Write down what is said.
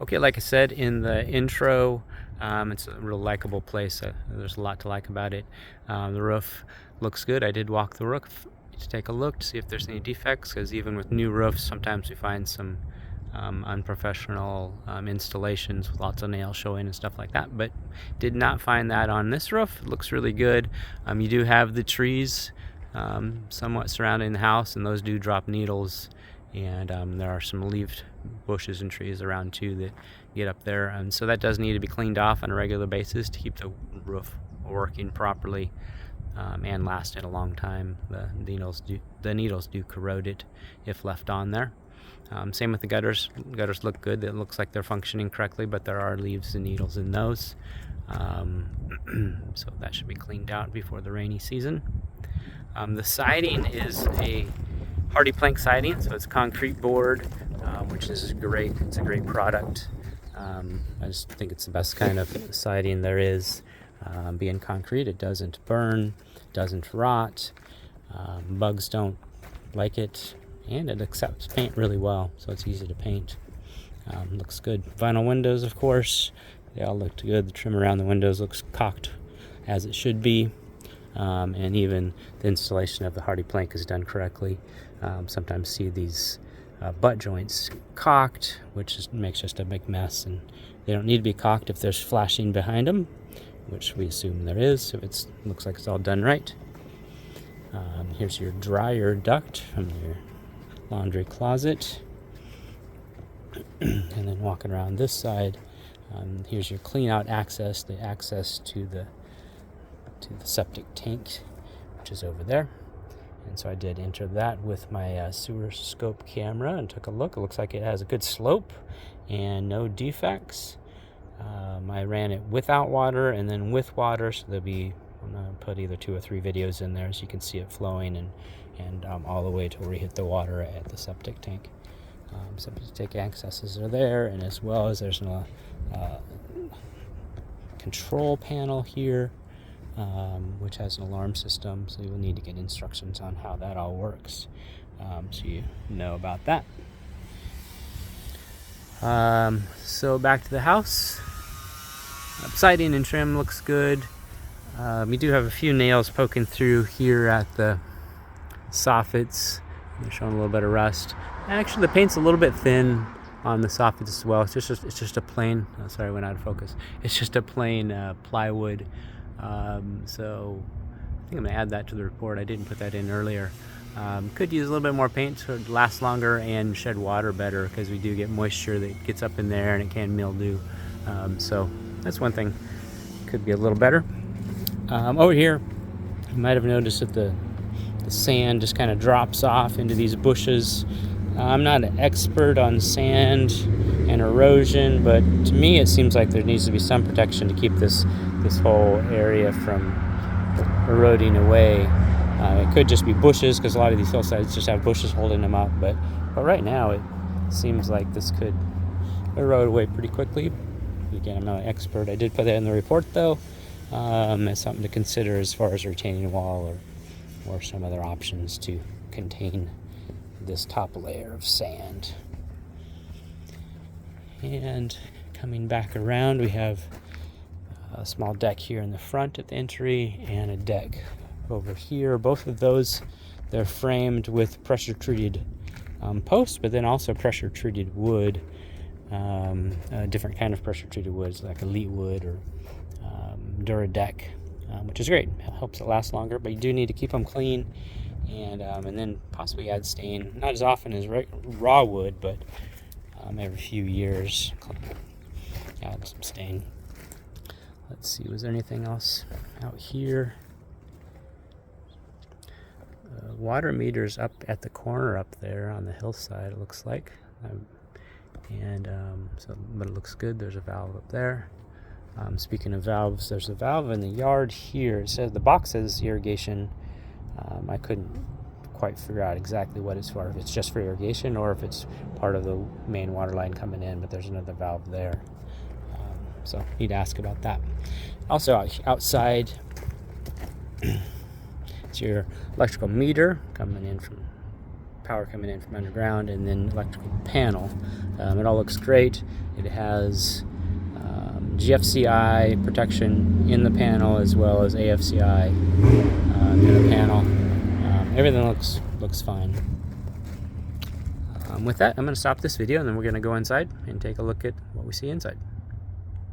Okay, like I said in the intro, it's a real likable place. There's a lot to like about it. The roof looks good. I did walk the roof to take a look to see if there's any defects, because even with new roofs, sometimes we find some unprofessional installations with lots of nails showing and stuff like that, but did not find that on this roof. It looks really good. You do have the trees somewhat surrounding the house, and those do drop needles, and there are some leaved bushes and trees around too that get up there, and so that does need to be cleaned off on a regular basis to keep the roof working properly and lasting a long time. The needles do corrode it if left on there. Same with the gutters. Gutters look good. It looks like they're functioning correctly, but there are leaves and needles in those. So that should be cleaned out before the rainy season. The siding is a hardy plank siding, so it's concrete board, which is great. It's a great product. I just think it's the best kind of siding there is. Being concrete, it doesn't burn, doesn't rot, bugs don't like it, and it accepts paint really well, so it's easy to paint. Looks good. Vinyl windows, of course, they all looked good. The trim around the windows looks caulked as it should be, and even the installation of the hardy plank is done correctly. Sometimes see these butt joints caulked, which makes just a big mess, and they don't need to be caulked if there's flashing behind them, which we assume there is if it looks like it's all done right. Here's your dryer duct from your laundry closet. And then walking around this side, here's your clean out access, the access to the septic tank, which is over there. And so I did enter that with my sewer scope camera and took a look. It looks like it has a good slope and no defects. I ran it without water and then with water, so I'm going to put either 2 or 3 videos in there so you can see it flowing and all the way to where we hit the water at the septic tank. Septic tank accesses are there, and as well as there's a control panel here, which has an alarm system, so you'll need to get instructions on how that all works, so you know about that. So back to the house. Siding and trim looks good. We do have a few nails poking through here at the soffits. They're showing a little bit of rust. Actually, the paint's a little bit thin on the soffits as well. It's just a plain. Oh, sorry, I went out of focus. It's just a plain plywood. So I think I'm gonna add that to the report. I didn't put that in earlier. Could use a little bit more paint to last longer and shed water better, because we do get moisture that gets up in there and it can mildew. So that's one thing. Could be a little better. Over here, you might have noticed that the sand just kind of drops off into these bushes. I'm not an expert on sand and erosion, but to me it seems like there needs to be some protection to keep this whole area from eroding away. It could just be bushes, because a lot of these hillsides just have bushes holding them up, but right now it seems like this could erode away pretty quickly. Again, I'm not an expert. I did put that in the report though, as something to consider as far as a retaining wall or some other options to contain this top layer of sand. And coming back around, we have a small deck here in the front at the entry and a deck over here. Both of those, they're framed with pressure treated posts, but then also pressure treated wood, a different kind of pressure treated woods like Elite Wood or Duradeck, which is great. It helps it last longer, but you do need to keep them clean, and then possibly add stain, not as often as raw wood, but every few years add some stain. Let's see, was there anything else out here? Water meters up at the corner up there on the hillside, it looks like, but it looks good. There's a valve up there. Speaking of valves, there's a valve in the yard here. It says the box says irrigation. I couldn't quite figure out exactly what it's for, if it's just for irrigation or if it's part of the main water line coming in, but there's another valve there. So need to ask about that. Also outside, it's your electrical meter coming in from power coming in from underground, and then electrical panel. It all looks great. It has GFCI protection in the panel as well as AFCI in the panel. Everything looks fine. With that, I'm going to stop this video and then we're going to go inside and take a look at what we see inside.